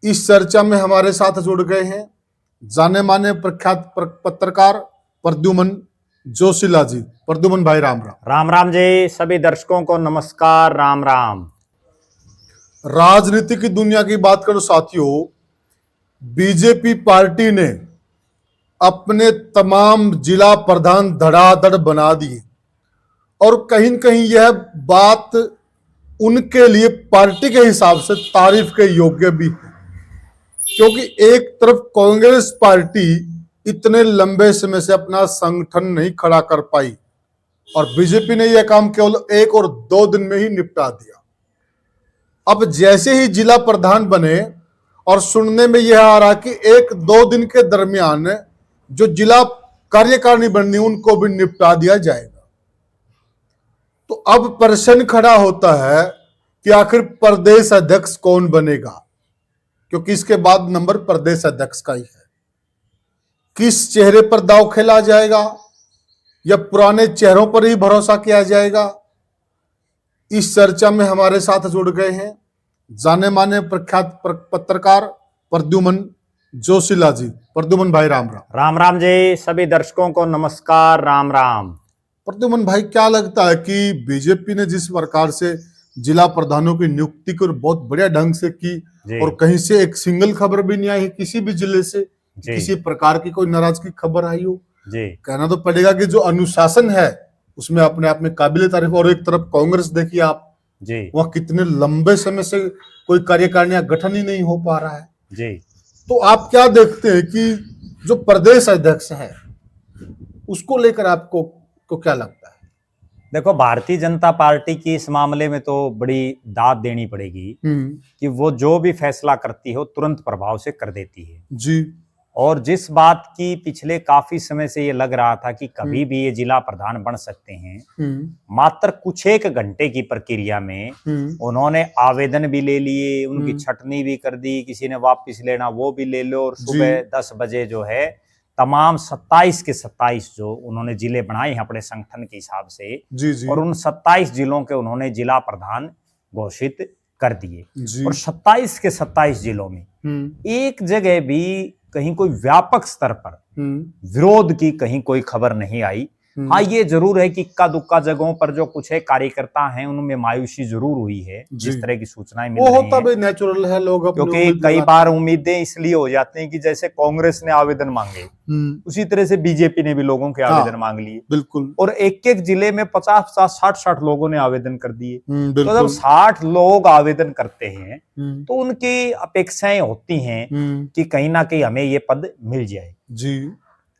इस चर्चा में हमारे साथ जुड़ गए हैं जाने माने प्रख्यात पत्रकार प्रद्युमन जोशीला जी। प्रद्युमन भाई राम राम। राम राम जी। सभी दर्शकों को नमस्कार। राम राम। राजनीति की दुनिया की बात करो साथियों, बीजेपी पार्टी ने अपने तमाम जिला प्रधान धड़ाधड़ बना दिए और कहीं न कहीं यह बात उनके लिए पार्टी के हिसाब से तारीफ के योग्य भी है, क्योंकि एक तरफ कांग्रेस पार्टी इतने लंबे समय से अपना संगठन नहीं खड़ा कर पाई और बीजेपी ने यह काम केवल 1 और 2 दिन में ही निपटा दिया। अब जैसे ही जिला प्रधान बने और सुनने में यह आ रहा कि 1-2 दिन के दरमियान जो जिला कार्यकारिणी बननी उनको भी निपटा दिया जाएगा, तो अब प्रश्न खड़ा होता है कि आखिर प्रदेश अध्यक्ष कौन बनेगा, क्योंकि इसके बाद नंबर प्रदेश अध्यक्ष का ही है। किस चेहरे पर दांव खेला जाएगा या पुराने चेहरों पर ही भरोसा किया जाएगा? इस चर्चा में हमारे साथ जुड़ गए हैं जाने माने प्रख्यात पत्रकार प्रद्युमन जोशीला जी। प्रद्युमन भाई राम राम। राम राम जी। सभी दर्शकों को नमस्कार। राम राम। प्रद्युमन भाई, क्या लगता है कि बीजेपी ने जिस प्रकार से जिला प्रधानों की नियुक्ति को बहुत बढ़िया ढंग से की और कहीं से एक सिंगल खबर भी नहीं आई किसी भी जिले से किसी प्रकार की कोई नाराजगी खबर आई हो, कहना तो पड़ेगा कि जो अनुशासन है उसमें अपने आप में काबिले तारीफ। और एक तरफ कांग्रेस देखिए आप, वह कितने लंबे समय से कोई कार्यकारिणी गठन ही नहीं हो पा रहा है। तो आप क्या देखते हैं कि जो प्रदेश अध्यक्ष है उसको लेकर आपको क्या लगता है? देखो, भारतीय जनता पार्टी की इस मामले में तो बड़ी दाद देनी पड़ेगी कि वो जो भी फैसला करती है वो तुरंत प्रभाव से कर देती है जी। और जिस बात की पिछले काफी समय से ये लग रहा था कि कभी भी ये जिला प्रधान बन सकते हैं, मात्र कुछ एक घंटे की प्रक्रिया में उन्होंने आवेदन भी ले लिए, उनकी छटनी भी कर दी, किसी ने वापस लेना वो भी ले लो, और सुबह 10 बजे जो है तमाम 27 के 27 जो उन्होंने जिले बनाए हैं अपने संगठन के हिसाब से जी। और उन 27 जिलों के उन्होंने जिला प्रधान घोषित कर दिए और 27 के 27 जिलों में एक जगह भी कहीं कोई व्यापक स्तर पर विरोध की कहीं कोई खबर नहीं आई। हाँ, ये जरूर है कि इक्का दुक्का जगहों पर जो कुछ है कार्यकर्ता हैं उनमें मायूसी जरूर हुई है, जिस तरह की सूचनाएं मिल रही हैं। वो होता भी नेचुरल है, लोग क्योंकि कई बार उम्मीदें इसलिए हो जाती हैं कि जैसे कांग्रेस ने आवेदन मांगे उसी तरह से बीजेपी ने भी लोगों के आवेदन मांग लिए। बिल्कुल। और एक एक जिले में 50-60 लोगों ने आवेदन कर दिए। तो जब 60 लोग आवेदन करते हैं तो उनकी अपेक्षाएं होती हैं कि कहीं ना कहीं हमें ये पद मिल जाए जी।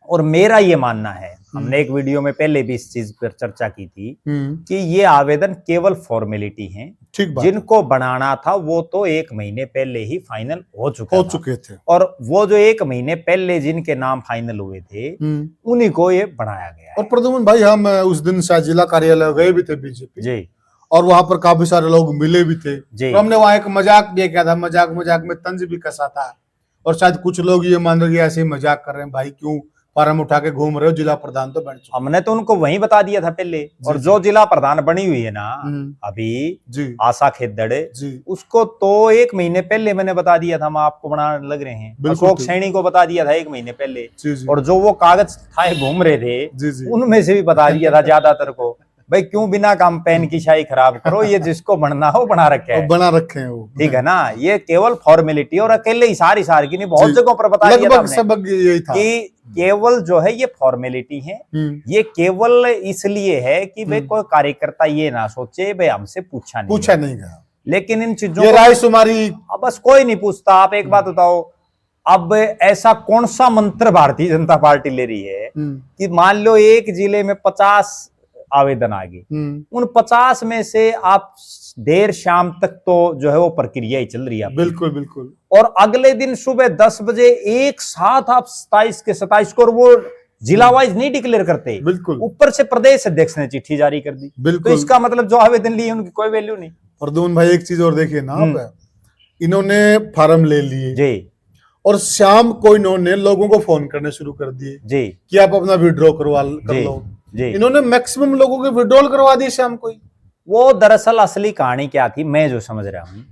और मेरा ये मानना है, हमने एक वीडियो में पहले भी इस चीज पर चर्चा की थी कि ये आवेदन केवल फॉर्मेलिटी हैं। जिनको बनाना था वो तो 1 महीने पहले ही फाइनल हो चुके थे और वो जो 1 महीने पहले जिनके नाम फाइनल हुए थे उन्हीं को ये बनाया गया। और प्रद्युमन भाई, हम उस दिन शायद जिला कार्यालय गए भी थे बीजेपी जी, और वहां पर काफी सारे लोग मिले भी थे जी। तो हमने वहां एक मजाक भी किया था, मजाक में तंज भी कसा था और शायद कुछ लोग ये मान रहे ऐसे ही मजाक कर रहे हैं, भाई क्यों फार्म उठा के घूम रहे हो, जिला प्रधान तो बन चुका। हमने तो उनको वहीं बता दिया था पहले। और जो जिला प्रधान बनी हुई है ना अभी जी, आशा खेदड़ जी, उसको तो 1 महीने पहले मैंने बता दिया था, हम आपको बनाने लग रहे हैं। अशोक सैनी को बता दिया था 1 महीने पहले जी। और जो वो कागज था घूम रहे थे उनमें से भी बता दिया था ज्यादातर को, भाई क्यों बिना कैंपेन की शाही खराब करो, ये जिसको बनना हो बना रखे हैं वो, ठीक है ना। ये केवल फॉर्मेलिटी और अकेले इशार की नहीं, बहुत जगहों पर बता दिया था कि केवल जो है ये फॉर्मेलिटी है। ये केवल इसलिए है कि भाई कोई कार्यकर्ता ये ना सोचे भाई हमसे पूछा नहीं गया। लेकिन इन चीजों राय सुमारी बस कोई नहीं पूछता। आप एक बात बताओ, अब ऐसा कौन सा मंत्र भारतीय जनता पार्टी ले रही है कि मान लो एक जिले में 50 आवेदन आ गए, उन 50 में से आप देर शाम तक तो जो है वो प्रक्रिया ही चल रही है। बिल्कुल। और अगले दिन सुबह 10 बजे एक साथ आप 27 के 27 को, और वो जिला वाइज नहीं डिक्लेयर करते, बिल्कुल ऊपर से प्रदेश अध्यक्ष ने चिट्ठी जारी कर दी। तो इसका मतलब जो आवेदन लिए उनकी कोई वैल्यू नहीं। प्रद्युमन भाई, एक चीज और देखिए ना आप, इन्होंने फार्म ले लिए जी और शाम को इन्होंने लोगों को फोन करने शुरू कर दिए जी कि आप अपना विड्रॉ कर लो जी। इन्होंने मैक्सिमम लोगों के विड्रॉल करवा दिए शाम को ही। वो दरअसल असली कहानी क्या थी, मैं जो समझ रहा हूँ,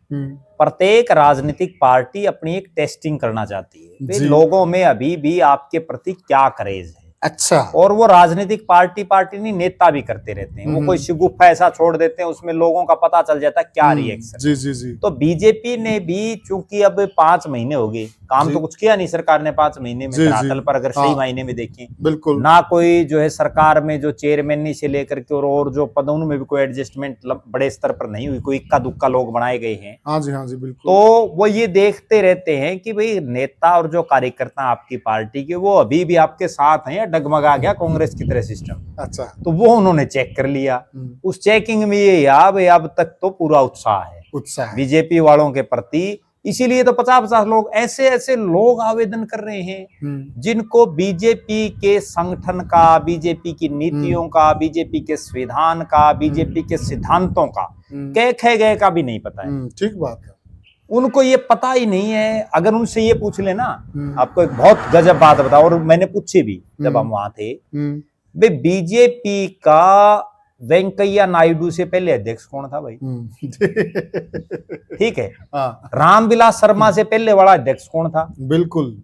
प्रत्येक राजनीतिक पार्टी अपनी एक टेस्टिंग करना चाहती है, वे जी। लोगों में अभी भी आपके प्रति क्या क्रेज है। अच्छा। और वो राजनीतिक पार्टी नहीं, नेता भी करते रहते हैं। वो कोई शिगुफा ऐसा छोड़ देते हैं, उसमें लोगों का पता चल जाता है क्या रिएक्शन। जी जी जी। तो बीजेपी ने भी, चूंकि अब 5 महीने हो गए, काम तो कुछ किया नहीं सरकार ने 5 महीने में धरातल पर, अगर सही मायने में देखें, बिल्कुल ना कोई जो है सरकार में जो चेयरमैनी से लेकर के और जो पदों में भी कोई एडजस्टमेंट बड़े स्तर पर नहीं हुई, कोई इक्का दुक्का लोग बनाए गए हैं। हाँ जी बिल्कुल। तो वो ये देखते रहते हैं कि भाई नेता और जो कार्यकर्ता आपकी पार्टी के, वो अभी भी आपके साथ हैं या डगमगा गया कांग्रेस की तरह सिस्टम। अच्छा। तो वो उन्होंने चेक कर लिया। उस चेकिंग में ये भाई अब तक तो पूरा उत्साह है बीजेपी वालों के प्रति। इसीलिए तो 50-50 लोग ऐसे लोग आवेदन कर रहे हैं जिनको बीजेपी के संगठन का, बीजेपी की नीतियों का, बीजेपी के संविधान का, बीजेपी के सिद्धांतों का कह गए का भी नहीं पता है। ठीक बात है। उनको ये पता ही नहीं है। अगर उनसे ये पूछ लेना, आपको एक बहुत गजब बात बताओ, और मैंने पूछे भी जब हम वहां थे, वे बीजेपी का वेंकैया नायडू से पहले अध्यक्ष कौन था भाई? ठीक है। रामविलास शर्मा से पहले वाला अध्यक्ष कौन था? बिल्कुल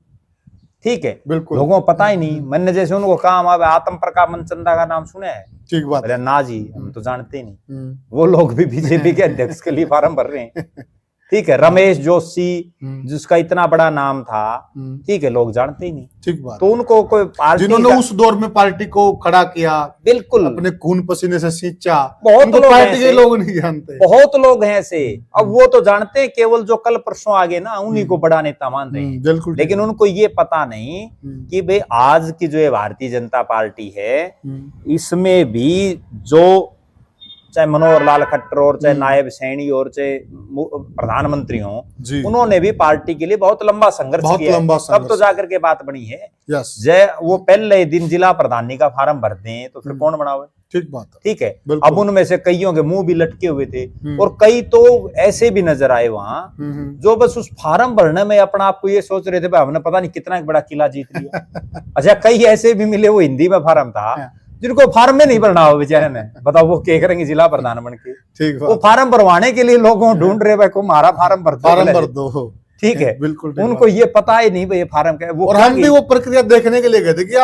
ठीक है, बिल्कुल। लोगों को पता ही नहीं। मैंने जैसे उनको काम आत्म प्रकाश मनचंदा का नाम सुना है? ठीक बात है। ना जी, हम तो जानते ही नहीं। वो लोग भी बीजेपी के अध्यक्ष के लिए फॉर्म भर रहे हैं। ठीक है, रमेश जोशी जिसका इतना बड़ा नाम था, ठीक है, लोग जानते ही नहीं। ठीक बात। तो उनको कोई पार्टी, जिन्होंने उस दौर में पार्टी को खड़ा किया, बिल्कुल अपने खून पसीने से सींचा, बहुत लोग पार्टी के लोग नहीं जानते। बहुत लोग हैं ऐसे। अब वो तो जानते हैं केवल जो कल परसों आगे ना, उन्हीं को बड़ा नेता मान रहे हैं। बिल्कुल। लेकिन उनको ये पता नहीं कि भाई आज की जो है भारतीय जनता पार्टी है, इसमें भी जो चाहे मनोहर लाल खट्टर और चाहे नायब सैनी और चाहे प्रधानमंत्री हो, उन्होंने भी पार्टी के लिए बहुत लंबा संघर्ष किया है। तब तो जाकर के बात बनी है। जय वो पहले दिन जिला प्रधानी का फार्म भरते हैं तो फिर कौन बनावे? ठीक बात है। ठीक है। अब उनमें से कईयों के मुंह भी लटके हुए थे, और कई तो ऐसे भी नजर आए वहां जो बस उस फार्म भरने में अपना आपको ये सोच रहे थे भाई हमने पता नहीं कितना बड़ा किला जीत लिया। अच्छा, कई ऐसे भी मिले, वो हिंदी में फार्म था, जिनको फार्म में नहीं भरना हो बेचारे ने, बताओ वो क्या करेंगे जिला प्रधान बन के? ठीक, वो फार्म भरवाने के लिए लोगों ढूंढ रहे भाई को हमारा फार्म भर दो। ठीक है, बिल्कुल। उनको ये पता ही नहीं भाई फार्म क्या है। वो, और हम भी वो प्रक्रिया देखने के लिए गए थे कि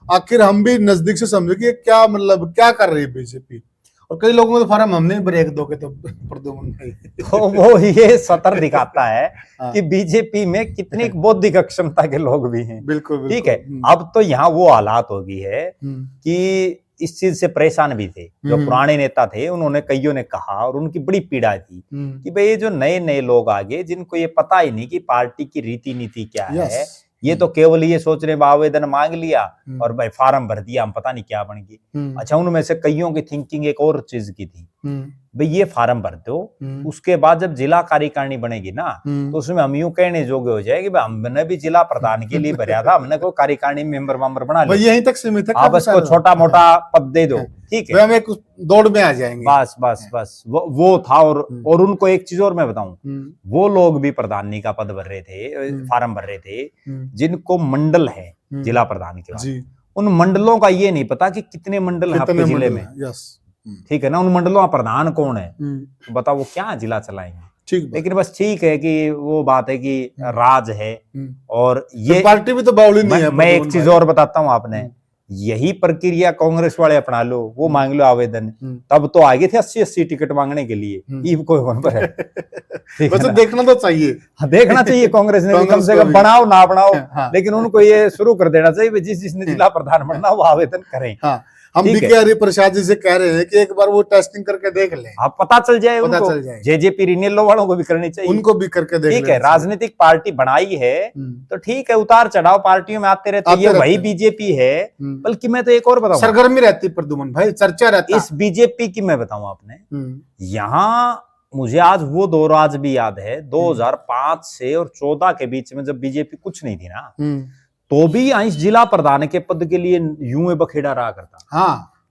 आखिर हम भी नजदीक से समझे कि क्या मतलब क्या कर रही है बीजेपी। और कई लोगों में तो फार्म हमने ब्रेक दो के तो प्रद्युमन भाई, तो वो ये सतर दिखाता है कि बीजेपी में कितनी बौद्धिक अक्षमता के लोग भी हैं। बिल्कुल। ठीक है। अब तो यहाँ वो हालात हो गई है कि इस चीज से परेशान भी थे जो पुराने नेता थे। उन्होंने कईयों ने कहा, और उनकी बड़ी पीड़ा थी कि भाई ये जो नए लोग आगे, जिनको ये पता ही नहीं कि पार्टी की रीति नीति क्या है, ये तो केवल ये सोच रहे आवेदन मांग लिया और भाई फार्म भर दिया, हम पता नहीं क्या बन गए। अच्छा, उनमें से कईयों की थिंकिंग एक और चीज की थी, भाई ये फार्म भर दो, उसके बाद जब जिला कार्यकारिणी बनेगी ना, तो उसमें हम यूं कहने जोगे हो जाएगी भाई हमने भी जिला प्रधान के लिए भरा था, हमने कोई कार्यकारिणी मेंबर बना लिया, यहीं तक सीमित है, आप उसको छोटा मोटा पद दे दो। ठीक है, हम एक दौड़ में आ जाएंगे। बस वो था। और उनको एक चीज और मैं बताऊं, वो लोग भी प्रधानी का पद भर रहे थे, फार्म भर रहे थे, जिनको मंडल है जिला प्रधान के बाद। उन मंडलों का ये नहीं पता कि कितने मंडल है आपके जिले में। ठीक है ना, उन मंडलों का प्रधान कौन है, तो बताओ वो क्या जिला चलाएंगे। ठीक, लेकिन बस ठीक है कि वो बात है कि राज है। और ये पार्टी भी तो बावली नहीं है। मैं एक चीज और बताता हूँ, आपने यही प्रक्रिया कांग्रेस वाले अपना लो, वो मांग लो आवेदन, तब तो आगे थे 80-80 टिकट मांगने के लिए, कोई कौन पर है। वैसे देखना तो चाहिए, देखना चाहिए कांग्रेस ने कम से कम, बनाओ ना बनाओ, लेकिन उनको ये शुरू कर देना चाहिए जिसने जिला प्रधान बनना वो आवेदन करें। हम भी हरि प्रसाद जी से कह रहे हैं कि एक बार वो टेस्टिंग करके देख लें, आप पता चल जाए उनको। जेजेपी रिनेलो वालों को भी करनी चाहिए, उनको भी करके देख। ठीक है, राजनीतिक पार्टी बनाई है तो ठीक है, उतार चढ़ाव पार्टियों में आते रहते हैं, वही बीजेपी है। बल्कि मैं तो एक और बताऊं, सरगर्मी रहती है प्रद्युमन भाई, चर्चा रहती है इस बीजेपी की। मैं बताऊं आपने, यहाँ मुझे आज वो दौर आज भी याद है, 2005 से और 14 के बीच में जब बीजेपी कुछ नहीं थी ना, तो भी इस जिला प्रधान के पद के लिए यूं बखेड़ा रहा करता।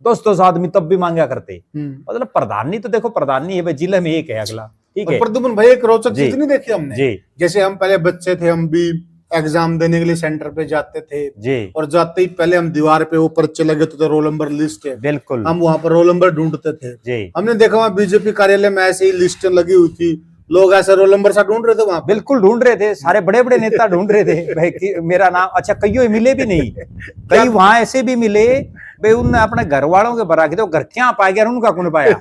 10-10 आदमी तब भी मांगा करते। मतलब प्रधानी तो देखो, प्रधानी है भाई, जिले में एक है अगला। ठीक है प्रद्युमन भाई, एक रोचक चीज नहीं देखी हमने। जैसे हम पहले बच्चे थे, हम भी एग्जाम देने के लिए सेंटर पे जाते थे, जी और जाते ही पहले हम दीवार पे ऊपर चले गए तो रोल नंबर लिस्ट है, बिल्कुल हम वहां पर रोल नंबर ढूंढते थे। जी हमने देखा वहां बीजेपी कार्यालय में ऐसे ही लिस्ट लगी हुई थी, लोग ऐसे रोल नंबर सा ढूंढ रहे थे वहां पर। बिल्कुल ढूंढ रहे थे, सारे बड़े बड़े नेता ढूंढ रहे थे भाई कि मेरा नाम, अच्छा कईयों मिले भी नहीं, कई वहां ऐसे भी मिले भाई उनने अपने घर वालों के बरा के तो घर क्या पाया गया उनका कौन पाया,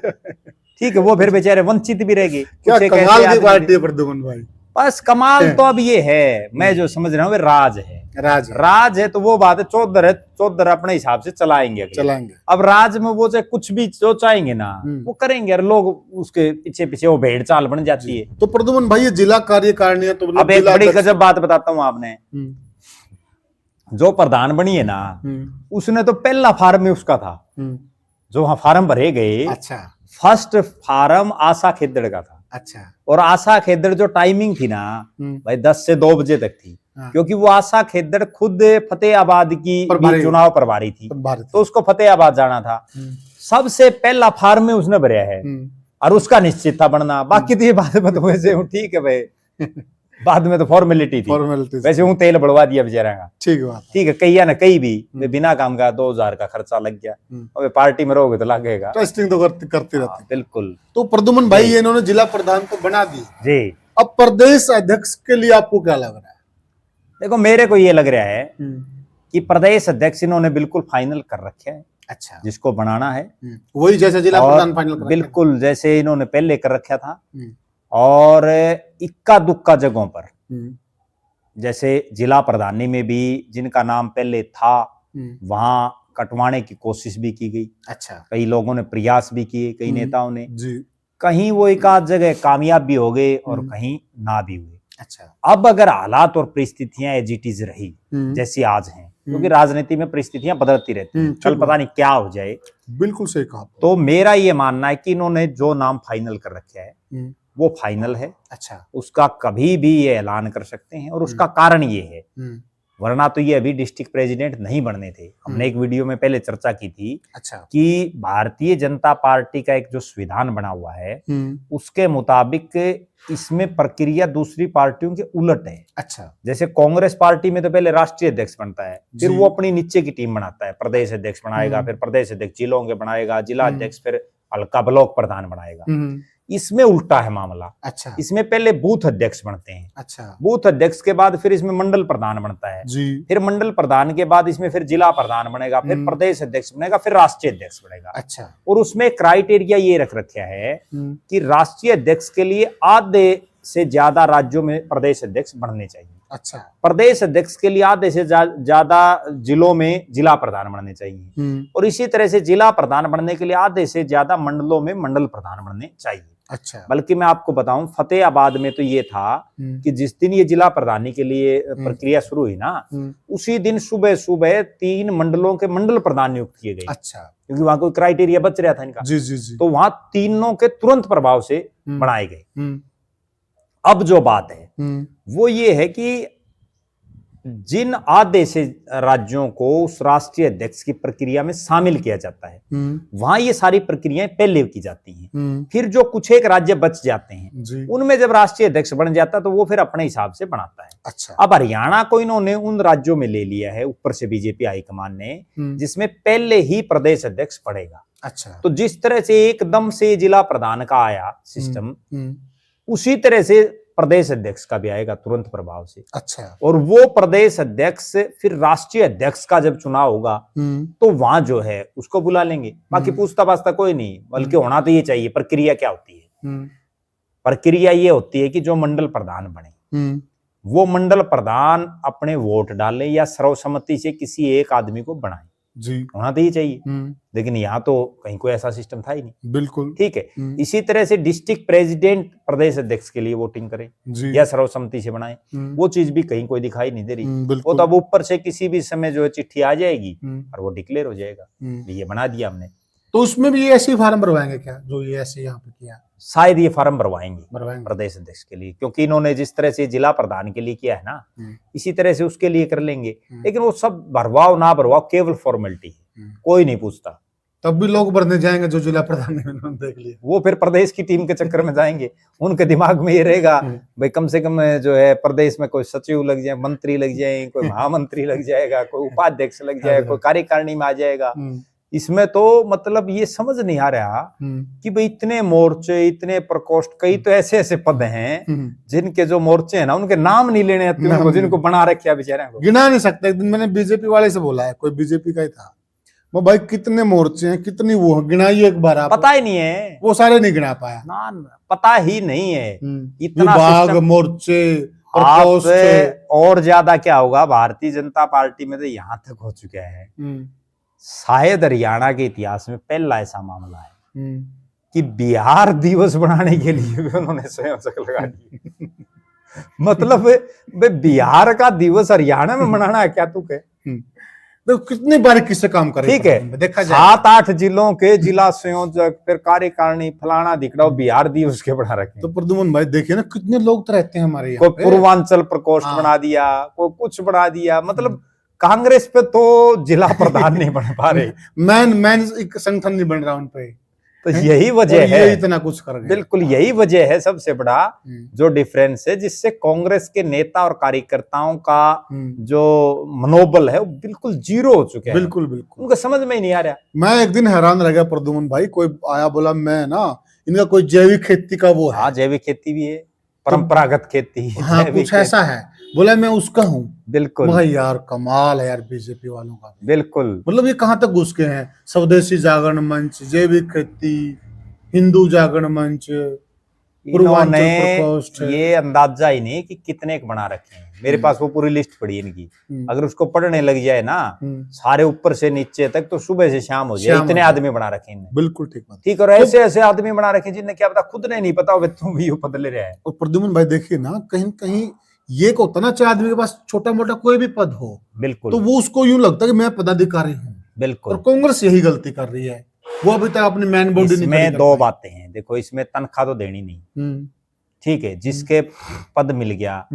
ठीक है, वो फिर बेचारे वंचित भी रह गए। क्या कुछ एक ऐसे कमाल की आदमी पार्टी है प्रद्युमन भाई। बस कमाल तो अब ये है, मैं जो समझ रहा हूँ राज है, राज है तो वो बात है, चौधर है, चौधर अपने हिसाब से चलाएंगे चलाएंगे। अब राज में वो चाहे कुछ भी जो चाहेंगे ना वो करेंगे, और लोग उसके पीछे पीछे वो भेड़ चाल बन जाती है। तो प्रद्युमन भाई ये जिला कार्यकारिणी है, तो मतलब अब एक जिला बड़ी अध्यक्ष- गजब बात बताता हूँ आपने, जो प्रधान बनी है ना उसने तो पहला फार्म में उसका था, जो वहां फार्म भरे गए, अच्छा फर्स्ट फार्म आशा खेदड़ का था। अच्छा। और आशा खेदड़ जो टाइमिंग थी ना भाई 10 से 2 बजे तक थी, क्योंकि वो आशा खेदड़ खुद फतेहाबाद की भी चुनाव प्रभारी थी, तो उसको फतेहाबाद जाना था। सबसे पहला फार्म में उसने भरा है और उसका निश्चित था बनना, बाकी तो ये बात वैसे ठीक है भाई बाद में तो फॉर्मेलिटी थी, वैसे हूँ तेल बढ़वा दिया बेचारा का, ठीक बात, ठीक है, कहीं या ना कहीं भी बिना काम का 2000 का खर्चा लग गया, अब पार्टी में रहोगे तो लगेगा, टेस्टिंग तो करते रहते। बिल्कुल। तो प्रद्युमन भाई इन्होंने जिला प्रधान को बना दी जी, अब प्रदेश अध्यक्ष के लिए आपको क्या लग रहा है? देखो मेरे को ये लग रहा है कि प्रदेश अध्यक्ष इन्होंने बिल्कुल फाइनल कर रखे है, अच्छा, जिसको बनाना है वही जैसे जिला प्रधान फाइनल कर बिल्कुल जैसे इन्होंने पहले कर रखा था, और इक्का दुक्का जगहों पर जैसे जिला प्रधानी में भी जिनका नाम पहले था वहां कटवाने की कोशिश भी की गई, अच्छा, कई लोगों ने प्रयास भी किए, कई नेताओं ने जी, कहीं वो एक आध जगह कामयाब भी हो गए और कहीं ना भी हुए। अच्छा, अब अगर हालात और परिस्थितियां एज इट इज रही जैसी आज हैं, क्योंकि राजनीति में परिस्थितियां बदलती रहती हैं, कल पता नहीं क्या हो जाए, बिल्कुल सही कहा। तो मेरा ये मानना है कि इन्होंने जो नाम फाइनल कर रखे है वो फाइनल है, अच्छा, उसका कभी भी ये ऐलान कर सकते हैं, और उसका कारण ये है, वरना तो ये अभी डिस्ट्रिक्ट प्रेसिडेंट नहीं बनने थे। हमने एक वीडियो में पहले चर्चा की थी, अच्छा, कि भारतीय जनता पार्टी का एक जो संविधान बना हुआ है उसके मुताबिक इसमें प्रक्रिया दूसरी पार्टियों के उलट है। अच्छा, जैसे कांग्रेस पार्टी में तो पहले राष्ट्रीय अध्यक्ष बनता है, फिर वो अपनी नीचे की टीम बनाता है, प्रदेश अध्यक्ष बनाएगा, फिर प्रदेश अध्यक्ष जिलों के बनाएगा, जिला अध्यक्ष फिर हल्का ब्लॉक प्रधान बनाएगा। इसमें उल्टा है मामला, अच्छा, इसमें पहले बूथ अध्यक्ष बनते हैं, अच्छा, बूथ अध्यक्ष के बाद फिर इसमें मंडल प्रधान बनता है जी, फिर मंडल प्रधान के बाद इसमें फिर जिला प्रधान बनेगा, फिर प्रदेश अध्यक्ष बनेगा, फिर राष्ट्रीय अध्यक्ष बनेगा। अच्छा, और उसमें क्राइटेरिया ये रख रखा है कि राष्ट्रीय अध्यक्ष के लिए आधे से ज्यादा राज्यों में प्रदेश अध्यक्ष बनने चाहिए, अच्छा, प्रदेश अध्यक्ष के लिए आधे से ज्यादा जिलों में जिला प्रधान बनने चाहिए, और इसी तरह से जिला प्रधान बनने के लिए आधे से ज्यादा मंडलों में मंडल प्रधान बनने चाहिए। अच्छा, बल्कि मैं आपको बताऊं फतेहाबाद में तो ये था कि जिस दिन ये जिला प्रधानी के लिए प्रक्रिया शुरू हुई ना उसी दिन सुबह सुबह 3 मंडलों के मंडल प्रधान नियुक्त किए गए, अच्छा, क्योंकि वहां कोई क्राइटेरिया बच रहा था इनका, जी, जी, जी, तो वहां तीनों के तुरंत प्रभाव से बनाए गए। अब जो बात है वो ये है कि जिन आधे से राज्यों को उस राष्ट्रीय अध्यक्ष की प्रक्रिया में शामिल किया जाता है वहां ये सारी प्रक्रियाएं पहले की जाती हैं, फिर जो कुछ एक राज्य बच जाते हैं उनमें जब राष्ट्रीय अध्यक्ष बन जाता है तो वो फिर अपने हिसाब से बनाता है। अच्छा, अब हरियाणा को इन्होंने उन राज्यों में ले लिया है ऊपर से बीजेपी हाईकमान ने, जिसमें पहले ही प्रदेश अध्यक्ष पड़ेगा। अच्छा, तो जिस तरह से एकदम से जिला प्रधान का आया सिस्टम उसी तरह से प्रदेश अध्यक्ष का भी आएगा तुरंत प्रभाव से। अच्छा, और वो प्रदेश अध्यक्ष फिर राष्ट्रीय अध्यक्ष का जब चुनाव होगा तो वहां जो है उसको बुला लेंगे, बाकी पूछता पाछता कोई नहीं, बल्कि होना तो ये चाहिए। प्रक्रिया क्या होती है? प्रक्रिया ये होती है कि जो मंडल प्रधान बने वो मंडल प्रधान अपने वोट डाले या सर्वसम्मति से किसी एक आदमी को बनाए, जी, होना तो ये चाहिए, लेकिन यहाँ तो कहीं कोई ऐसा सिस्टम था ही नहीं, बिल्कुल, ठीक है। इसी तरह से डिस्ट्रिक्ट प्रेसिडेंट प्रदेश अध्यक्ष के लिए वोटिंग करे या सर्वसम्मति से बनाए, वो चीज भी कहीं कोई दिखाई नहीं दे रही, वो तो अब ऊपर से किसी भी समय जो है चिट्ठी आ जाएगी और वो डिक्लेयर हो जाएगा, ये बना दिया हमने। तो उसमें भी ऐसे फॉर्म भरवाएंगे क्या जो ये ऐसे यहाँ पे किया? शायद ये फॉर्म भरवाएंगे प्रदेश अध्यक्ष के लिए, क्योंकि इन्होंने जिस तरह से जिला प्रधान के लिए किया है ना इसी तरह से उसके लिए कर लेंगे, लेकिन वो सब भरवाओ ना भरवाओ केवल फॉर्मेलिटी है, कोई नहीं पूछता, तब भी लोग बढ़ने जाएंगे जो जिला प्रधान ने उन्होंने देख लिया। वो फिर प्रदेश की टीम के चक्कर में जाएंगे। उनके दिमाग में ये रहेगा भाई कम से कम जो है प्रदेश में कोई सचिव लग जाए, मंत्री लग जाए, कोई महामंत्री लग जाएगा, कोई उपाध्यक्ष लग जाएगा, कोई कार्यकारिणी में आ जाएगा। इसमें तो मतलब ये समझ नहीं आ रहा कि भाई इतने मोर्चे, इतने प्रकोष्ठ, कई तो ऐसे ऐसे पद हैं जिनके जो मोर्चे हैं ना उनके नाम नहीं लेने आते उनको, जिनको बना रखे बेचारे को गिना नहीं सकते। एक दिन मैंने बीजेपी वाले से बोला है, कोई बीजेपी का ही था, वो भाई कितने मोर्चे हैं, कितनी वो गिनाइए एक बार आप। पता ही नहीं है, वो सारे नहीं गिना पाया ना पता ही नहीं है। इतना विभाग, मोर्चे, आप और ज्यादा क्या होगा, भारतीय जनता पार्टी में तो यहां तक हो चुका है, शायद हरियाणा के इतिहास में पहला ऐसा मामला है कि बिहार दिवस बनाने के लिए भी उन्होंने संयोजक लगा दिए। मतलब बिहार का दिवस हरियाणा में मनाना है क्या तू कहे? तो कितनी बारीकी से काम करे, ठीक है, देखा जाए 7-8 जिलों के जिला संयोजक, फिर कार्यकारिणी, फलाना दिखड़ा बिहार दिवस के बना रखे। तो प्रद्युमन भाई देखिए ना कितने लोग तो रहते हैं हमारे यहाँ, कोई पूर्वांचल प्रकोष्ठ बना दिया, कोई कुछ बना दिया। मतलब कांग्रेस पे तो जिला प्रधान नहीं बन पा रहे, मैन एक संगठन नहीं बन रहा उन पे। तो यही वजह है, इतना कुछ कर गए। बिल्कुल यही वजह है सबसे बड़ा जो डिफरेंस है, जिससे कांग्रेस के नेता और कार्यकर्ताओं का जो मनोबल है वो बिल्कुल जीरो हो चुके हैं। बिल्कुल बिल्कुल उनको समझ में ही नहीं आ रहा। मैं एक दिन हैरान रह गया प्रद्युमन भाई, कोई आया बोला मैं ना इनका कोई जैविक खेती का वो है। हाँ, जैविक खेती भी है, परंपरागत खेती। हाँ, कुछ ऐसा है, बोला मैं उसका हूँ। बिल्कुल यार कमाल है यार बीजेपी वालों का। बिल्कुल, मतलब ये कहाँ तक घुस गए हैं। स्वदेशी जागरण मंच, जैविक खेती, हिंदू जागरण मंच, इन्होंने ये अंदाजा ही नहीं कि कितने बना रखे हैं। मेरे पास वो पूरी लिस्ट पड़ी है इनकी, अगर उसको पढ़ने लग जाए ना सारे ऊपर से नीचे तक तो सुबह से शाम हो जाए, इतने आदमी बना रखे हैं। बिल्कुल ठीक बात, ठीक। और ऐसे ऐसे आदमी बना रखे जिन्हें क्या पता, खुद ने नहीं पता तुम भी पद ले रहे हैं। और प्रद्युमन भाई देखिए ना, कहीं कहीं ये को होता ना, चाहे आदमी के पास छोटा मोटा कोई भी पद हो, बिल्कुल, तो वो उसको यूं लगता है कि मैं पदाधिकारी हूँ। बिल्कुल, और कांग्रेस यही गलती कर रही है, वो अभी तक अपनी मैन बॉडी नहीं। इसमें दो बातें हैं, देखो इसमें तनख्वाह तो देनी नहीं, ठीक है, जिसके पद मिल गया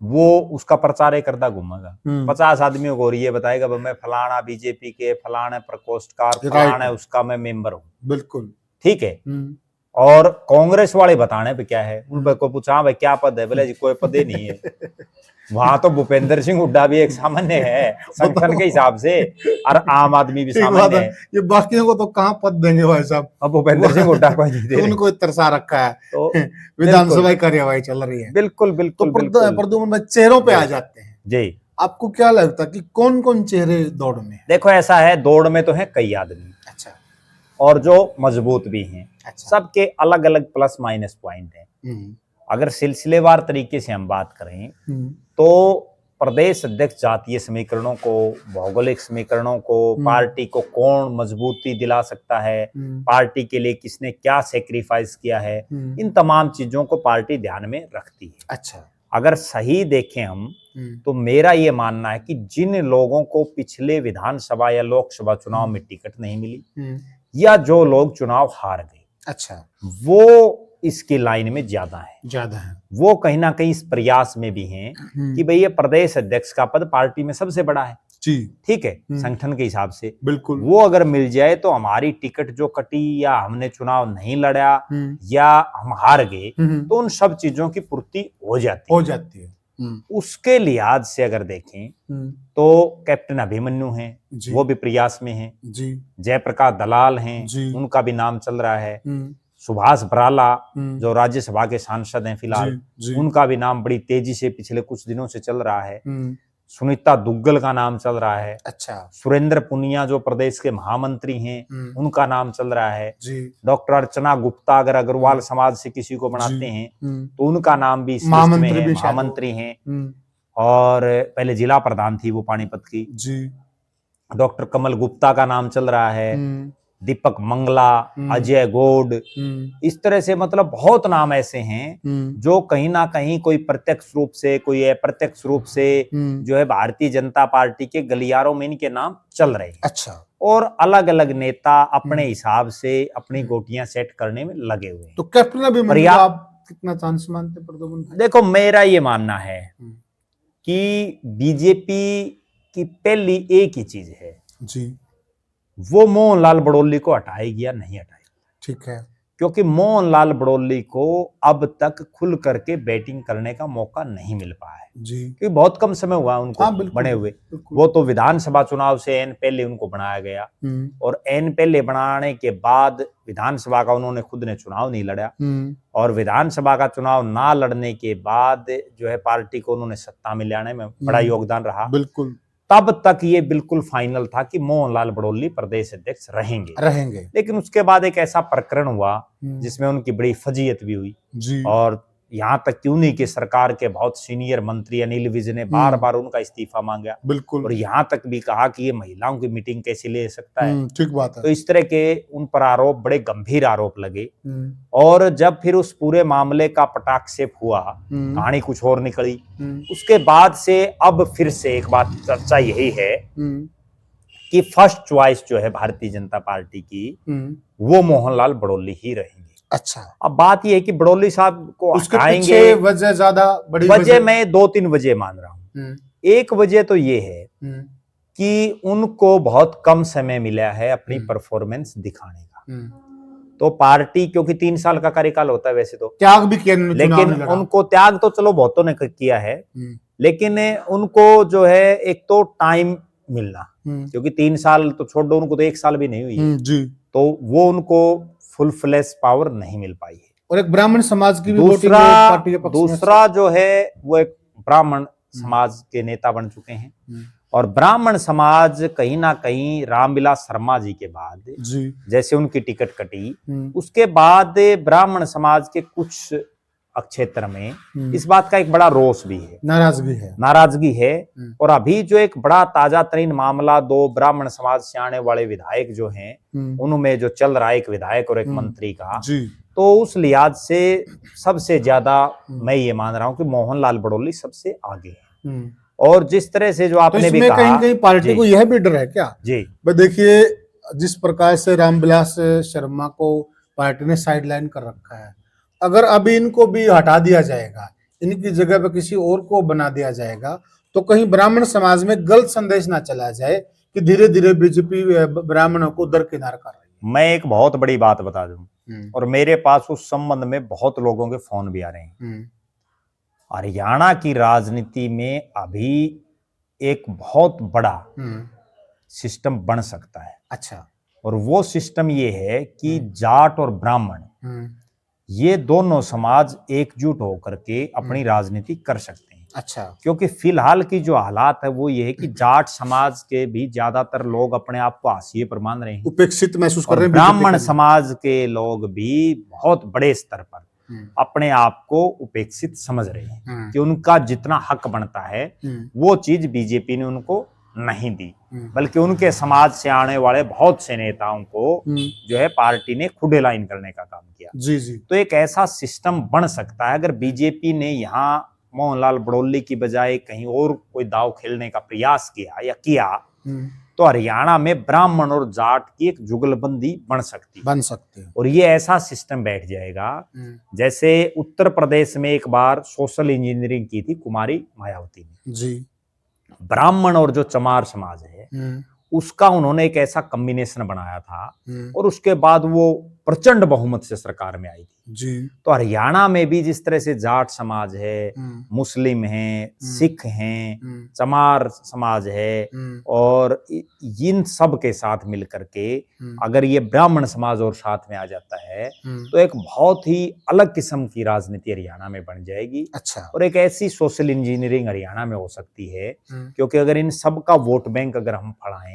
वो उसका प्रचार करता घूमेगा, 50 आदमियों को ये बताएगा मैं फलाना बीजेपी के फलाने प्रकोष्ठकार फलाना उसका मैं मेंबर हूँ। बिल्कुल ठीक है। और कांग्रेस वाले बताने पे क्या है, उन को पूछा भाई क्या पद है, बोले जी कोई पद ही नहीं है। वहां तो भूपेंद्र सिंह हुड्डा भी एक सामान्य है संगठन के हिसाब से, और आम आदमी भी सामान्य है। ये बाकियों को तो कहाँ पद देंगे भाई साहब, अब भूपेंद्र सिंह हुड्डा को नहीं दे, उनको तरसा रखा है। तो विधानसभा कार्यवाही चल रही है। बिल्कुल बिल्कुल। प्रद्युमन भाई चेहरों पे आ जाते हैं जी, आपको क्या लगता है कि कौन कौन चेहरे दौड़ में? देखो ऐसा है, दौड़ में तो है कई आदमी, अच्छा, और जो मजबूत भी हैं। अच्छा। सबके अलग अलग प्लस माइनस पॉइंट हैं। अगर सिलसिलेवार तरीके से हम बात करें तो प्रदेश अध्यक्ष जातीय समीकरणों को, भौगोलिक समीकरणों को, पार्टी को कौन मजबूती दिला सकता है, पार्टी के लिए किसने क्या सेक्रीफाइस किया है, इन तमाम चीजों को पार्टी ध्यान में रखती है। अच्छा, अगर सही देखें हम तो मेरा ये मानना है कि जिन लोगों को पिछले विधानसभा या लोकसभा चुनाव में टिकट नहीं मिली या जो लोग चुनाव हार गए, अच्छा, वो इसकी लाइन में ज्यादा है, वो कहीं ना कहीं इस प्रयास में भी हैं कि भाई ये प्रदेश अध्यक्ष का पद पार्टी में सबसे बड़ा है जी, ठीक है, संगठन के हिसाब से बिल्कुल, वो अगर मिल जाए तो हमारी टिकट जो कटी या हमने चुनाव नहीं लड़ा या हम हार गए तो उन सब चीजों की पूर्ति हो जाती है। उसके लिहाज से अगर देखें तो कैप्टन अभिमन्यु हैं, वो भी प्रयास में हैं, जयप्रकाश दलाल हैं, उनका भी नाम चल रहा है, सुभाष बराला जो राज्यसभा के सांसद हैं फिलहाल, उनका भी नाम बड़ी तेजी से पिछले कुछ दिनों से चल रहा है, सुनीता दुग्गल का नाम चल रहा है, अच्छा, सुरेंद्र पुनिया जो प्रदेश के महामंत्री हैं उनका नाम चल रहा है, डॉक्टर अर्चना गुप्ता अगर अग्रवाल समाज से किसी को बनाते हैं तो उनका नाम भी इस लिस्ट में है, महामंत्री हैं, और पहले जिला प्रधान थी वो पानीपत की, डॉक्टर कमल गुप्ता का नाम चल रहा है, दीपक मंगला, अजय गोड, इस तरह से मतलब बहुत नाम ऐसे हैं जो कहीं ना कहीं कोई प्रत्यक्ष रूप से कोई अप्रत्यक्ष रूप से जो है भारतीय जनता पार्टी के गलियारों में इनके नाम चल रहे हैं। अच्छा, और अलग अलग नेता अपने हिसाब से अपनी गोटियां सेट करने में लगे हुए हैं। तो कैप्टन अभिमन्यु आप कितना चांस मानते हैं? देखो मेरा ये मानना है कि बीजेपी की पहली एक ही चीज है जी, वो मोहनलाल बड़ौली को हटाएगी या नहीं हटाएगी। ठीक है। क्योंकि मोहनलाल बड़ौली को अब तक खुल करके बैटिंग करने का मौका नहीं मिल पाया है, जी। क्योंकि बहुत कम समय हुआ उनको हाँ, बिल्कुल, बने हुए। बिल्कुल। वो तो विधानसभा चुनाव से एन पहले उनको बनाया गया, और एन पहले बनाने के बाद विधानसभा का उन्होंने खुद ने चुनाव नहीं लड़ा, और विधानसभा का चुनाव ना लड़ने के बाद जो है पार्टी को उन्होंने सत्ता में लाने में बड़ा योगदान रहा। बिल्कुल। तब तक ये बिल्कुल फाइनल था कि मोहनलाल बड़ौली प्रदेश अध्यक्ष रहेंगे। लेकिन उसके बाद एक ऐसा प्रकरण हुआ जिसमें उनकी बड़ी फजीयत भी हुई, जी। और यहाँ तक कि उन्हीं की सरकार के बहुत सीनियर मंत्री अनिल विज ने बार बार उनका इस्तीफा मांगा। बिल्कुल। और यहाँ तक भी कहा कि ये महिलाओं की मीटिंग कैसे ले सकता है। ठीक बात है। तो इस तरह के उन पर आरोप, बड़े गंभीर आरोप लगे। और जब फिर उस पूरे मामले का पटाक्षेप हुआ, कहानी कुछ और निकली। उसके बाद से अब फिर से एक बात चर्चा यही है कि फर्स्ट चॉइस जो है भारतीय जनता पार्टी की, वो मोहनलाल बड़ौली ही रहेंगे। अच्छा। अब बात यह है कि बड़ौली साहब को उसके हटाएंगे। पीछे वजह ज्यादा बड़ी वजह मैं 2-3 वजह मान रहा हूँ। एक वजह तो ये है कि उनको बहुत कम समय मिला है अपनी परफॉर्मेंस दिखाने का। तो पार्टी, क्योंकि 3 साल का कार्यकाल होता है वैसे तो, त्याग भी किया, लेकिन उनको त्याग तो चलो बहुतों ने किया है, लेकिन उनको जो है एक तो टाइम मिलना, क्योंकि 3 साल तो छोड़ दो, उनको तो 1 साल भी नहीं हुई जी। तो वो उनको फुल फ्लैश पावर नहीं मिल पाई है। और एक ब्राह्मण समाज की भी दूसरा जो है वो एक ब्राह्मण समाज के नेता बन चुके हैं, और ब्राह्मण समाज कहीं ना कहीं रामविलास शर्मा जी के बाद जी, जैसे उनकी टिकट कटी, उसके बाद ब्राह्मण समाज के कुछ क्षेत्र में इस बात का एक बड़ा रोष भी है, नाराजगी है। और अभी जो एक बड़ा ताजा तरीन मामला 2 ब्राह्मण समाज से आने वाले विधायक जो हैं, उनमें जो चल रहा है एक विधायक और एक मंत्री का जी। तो उस लिहाज से सबसे ज्यादा मैं ये मान रहा हूं कि मोहनलाल बड़ौली सबसे आगे है। और जिस तरह से जो आपने भी कहा, कहीं पार्टी को यह भी डर है क्या जी? देखिए, जिस प्रकार से रामविलास शर्मा को पार्टी ने साइडलाइन कर रखा है, अगर अभी इनको भी हटा दिया जाएगा, इनकी जगह पे किसी और को बना दिया जाएगा, तो कहीं ब्राह्मण समाज में गलत संदेश ना चला जाए कि धीरे धीरे बीजेपी ब्राह्मणों को दरकिनार कर रही है। मैं एक बहुत बड़ी बात बता दूं, और मेरे पास उस संबंध में बहुत लोगों के फोन भी आ रहे हैं। हरियाणा की राजनीति में अभी एक बहुत बड़ा सिस्टम बन सकता है। अच्छा। और वो सिस्टम ये है कि जाट और ब्राह्मण, ये दोनों समाज एकजुट होकर के अपनी राजनीति कर सकते हैं। अच्छा। क्योंकि फिलहाल की जो हालात है वो ये है कि जाट समाज के भी ज्यादातर लोग अपने आप को हाशिए पर मान रहे हैं, उपेक्षित महसूस कर रहे हैं। ब्राह्मण समाज के लोग भी बहुत बड़े स्तर पर अपने आप को उपेक्षित समझ रहे हैं कि उनका जितना हक बनता है वो चीज बीजेपी ने उनको नहीं दी, बल्कि उनके समाज से आने वाले बहुत से नेताओं को जो है पार्टी ने खुदे लाइन करने का काम किया जी जी। तो एक ऐसा सिस्टम बन सकता है, अगर बीजेपी ने यहाँ मोहनलाल बड़ौली की बजाय कहीं और कोई दाव खेलने का प्रयास किया तो हरियाणा में ब्राह्मण और जाट की एक जुगलबंदी बन सकती है। और ये ऐसा सिस्टम बैठ जाएगा जैसे उत्तर प्रदेश में एक बार सोशल इंजीनियरिंग की थी कुमारी मायावती ने जी। ब्राह्मण और जो चमार समाज है उसका उन्होंने एक ऐसा कॉम्बिनेशन बनाया था, और उसके बाद वो प्रचंड बहुमत से सरकार में आई थी जी। तो हरियाणा में भी जिस तरह से जाट समाज है, मुस्लिम हैं, सिख हैं, चमार समाज है, और इन सब के साथ मिलकर के अगर ये ब्राह्मण समाज और साथ में आ जाता है तो एक बहुत ही अलग किस्म की राजनीति हरियाणा में बन जाएगी। अच्छा। और एक ऐसी सोशल इंजीनियरिंग हरियाणा में हो सकती है, क्योंकि अगर इन सब का वोट बैंक अगर हम बढ़ाएं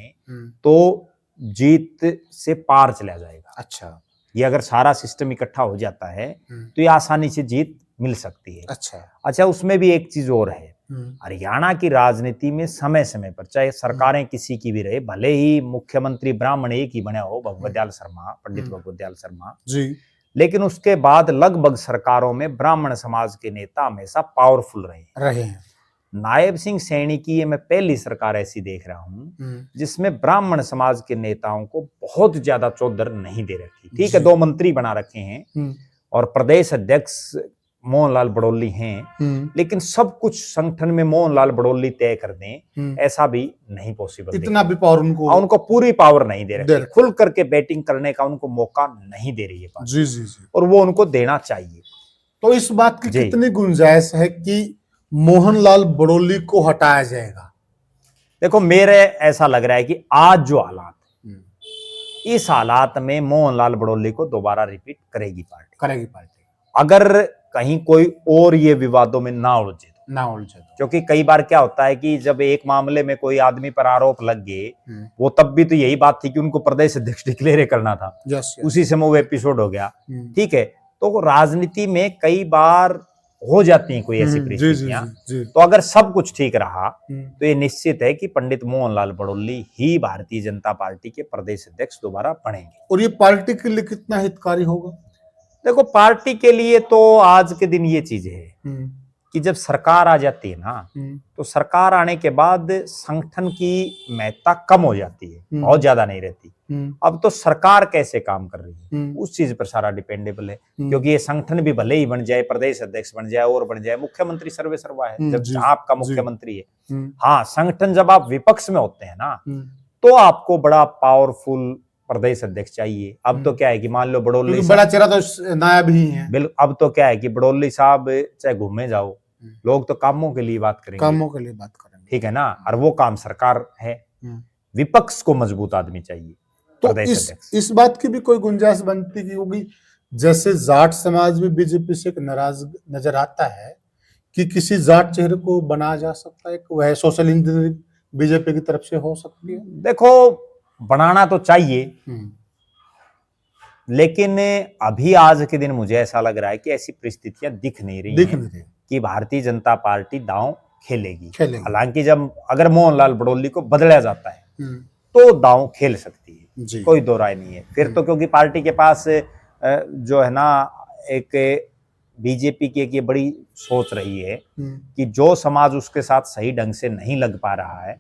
तो जीत से पार चला जाएगा। अच्छा। ये अगर सारा सिस्टम इकट्ठा हो जाता है तो ये आसानी से जीत मिल सकती है। अच्छा, उसमें भी एक चीज और है, हरियाणा की राजनीति में समय समय पर चाहे सरकारें किसी की भी रहे, भले ही मुख्यमंत्री ब्राह्मण एक ही बने हो, भगवत दयाल शर्मा, पंडित भगवत दयाल शर्मा जी, लेकिन उसके बाद लगभग सरकारों में ब्राह्मण समाज के नेता हमेशा पावरफुल रहे हैं। नायब सिंह सैनी की ये मैं पहली सरकार ऐसी देख रहा हूं जिसमें ब्राह्मण समाज के नेताओं को बहुत ज्यादा चौधर नहीं दे रखी। ठीक है, 2 मंत्री बना रखे हैं और प्रदेश अध्यक्ष मोहनलाल बड़ौली हैं, लेकिन सब कुछ संगठन में मोहनलाल बड़ौली तय कर दें, ऐसा भी नहीं पॉसिबल। इतना भी पावर उनको पूरी पावर नहीं दे दे रही, खुल करके बैटिंग करने का उनको मौका नहीं दे रही है पार्टी। जी जी जी, और वो उनको देना चाहिए। तो इस बात की जी। कितनी गुंजाइश है कि मोहनलाल बड़ौली को हटाया जाएगा? देखो, मेरे ऐसा लग रहा है कि आज जो हालात, इस हालात में मोहनलाल बड़ौली को दोबारा रिपीट करेगी पार्टी, अगर कहीं कोई और ये विवादों में ना उलझे तो। क्योंकि कई बार क्या होता है कि जब एक मामले में कोई आदमी पर आरोप लग गए, वो तब भी तो यही बात थी कि उनको प्रदेश अध्यक्ष डिक्लेयर करना था, उसी से वो एपिसोड हो गया। ठीक है, तो राजनीति में कई बार हो जाती हैं कोई ऐसी परिस्थितियां। तो अगर सब कुछ ठीक रहा तो ये निश्चित है कि पंडित मोहनलाल बड़ौली ही भारतीय जनता पार्टी के प्रदेश अध्यक्ष दोबारा बनेंगे। और ये पार्टी के लिए कितना हितकारी होगा? देखो, पार्टी के लिए तो आज के दिन ये चीज है कि जब सरकार आ जाती है ना, तो सरकार आने के बाद संगठन की महत्ता कम हो जाती है, बहुत ज्यादा नहीं रहती। अब तो सरकार कैसे काम कर रही है उस चीज पर सारा डिपेंडेबल है। क्योंकि ये संगठन भी भले ही बन जाए, प्रदेश अध्यक्ष बन जाए और बन जाए, मुख्यमंत्री सर्वे सर्वा है जब आपका मुख्यमंत्री है। हाँ, संगठन जब आप विपक्ष में होते हैं ना, तो आपको बड़ा पावरफुल प्रदेश अध्यक्ष चाहिए। अब तो क्या है कि मान लो बड़ौली बड़ा चेहरा तो नायब ही है। बिल्कुल, अब तो क्या है कि बड़ौली साहब चाहे घूमे जाओ, लोग तो कामों के लिए बात करेंगे, ठीक है ना। और वो काम सरकार है, विपक्ष को मजबूत आदमी चाहिए। तो इस बात की भी कोई गुंजाइश बनती की होगी, जैसे जाट समाज में बीजेपी से एक नाराज नजर आता है कि किसी जाट चेहरे को बनाया जा सकता है, वह सोशल इंजीनियरिंग बीजेपी की तरफ से हो सकती है। देखो, बनाना तो चाहिए, लेकिन अभी आज के दिन मुझे ऐसा लग रहा है कि ऐसी परिस्थितियां दिख नहीं रही कि भारतीय जनता पार्टी दांव खेलेगी। हालांकि जब अगर मोहनलाल बड़ौली को बदला जाता है तो दांव खेल सकती है, कोई दो राय नहीं है। फिर तो क्योंकि पार्टी के पास जो है ना, एक बीजेपी की एक ये बड़ी सोच रही है कि जो समाज उसके साथ सही ढंग से नहीं लग पा रहा है,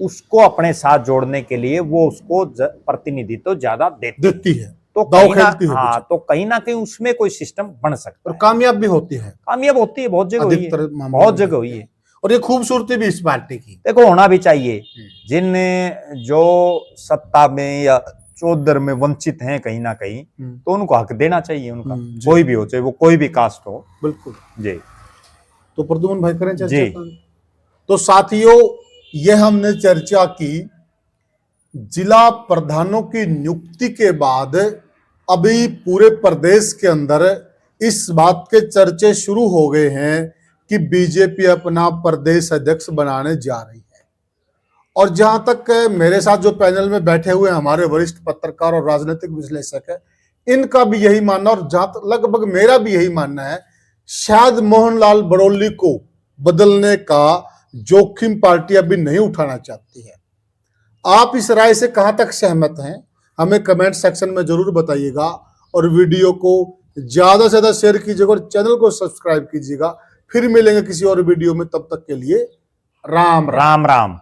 उसको अपने साथ जोड़ने के लिए वो उसको प्रतिनिधित्व ज्यादा देती है। तो कहीं ना कहीं उसमें कोई सिस्टम बन सकता है और कामयाब भी होती है, बहुत जगह हुई है। और ये खूबसूरती भी इस पार्टी की, देखो, होना भी चाहिए। जिन जो सत्ता में या चौधर में वंचित हैं कहीं ना कहीं, तो उनको हक देना चाहिए उनका, कोई भी हो, चाहे वो कोई भी कास्ट हो। बिल्कुल जी। तो प्रद्युमन भाई करें चर्चा। तो साथियों, ये हमने चर्चा की जिला प्रधानों की नियुक्ति के बाद अभी पूरे प्रदेश के अंदर इस बात के चर्चे शुरू हो गए हैं कि बीजेपी अपना प्रदेश अध्यक्ष बनाने जा रही है। और जहां तक मेरे साथ जो पैनल में बैठे हुए हमारे वरिष्ठ पत्रकार और राजनीतिक विश्लेषक है, इनका भी यही मानना, और जहां तक लगभग मेरा भी यही मानना है, शायद मोहनलाल बड़ौली को बदलने का जोखिम पार्टी अभी नहीं उठाना चाहती है। आप इस राय से कहां तक सहमत हैं, हमें कमेंट सेक्शन में जरूर बताइएगा। और वीडियो को ज्यादा से ज्यादा शेयर कीजिएगा और चैनल को सब्सक्राइब कीजिएगा। फिर मिलेंगे किसी और वीडियो में, तब तक के लिए राम राम।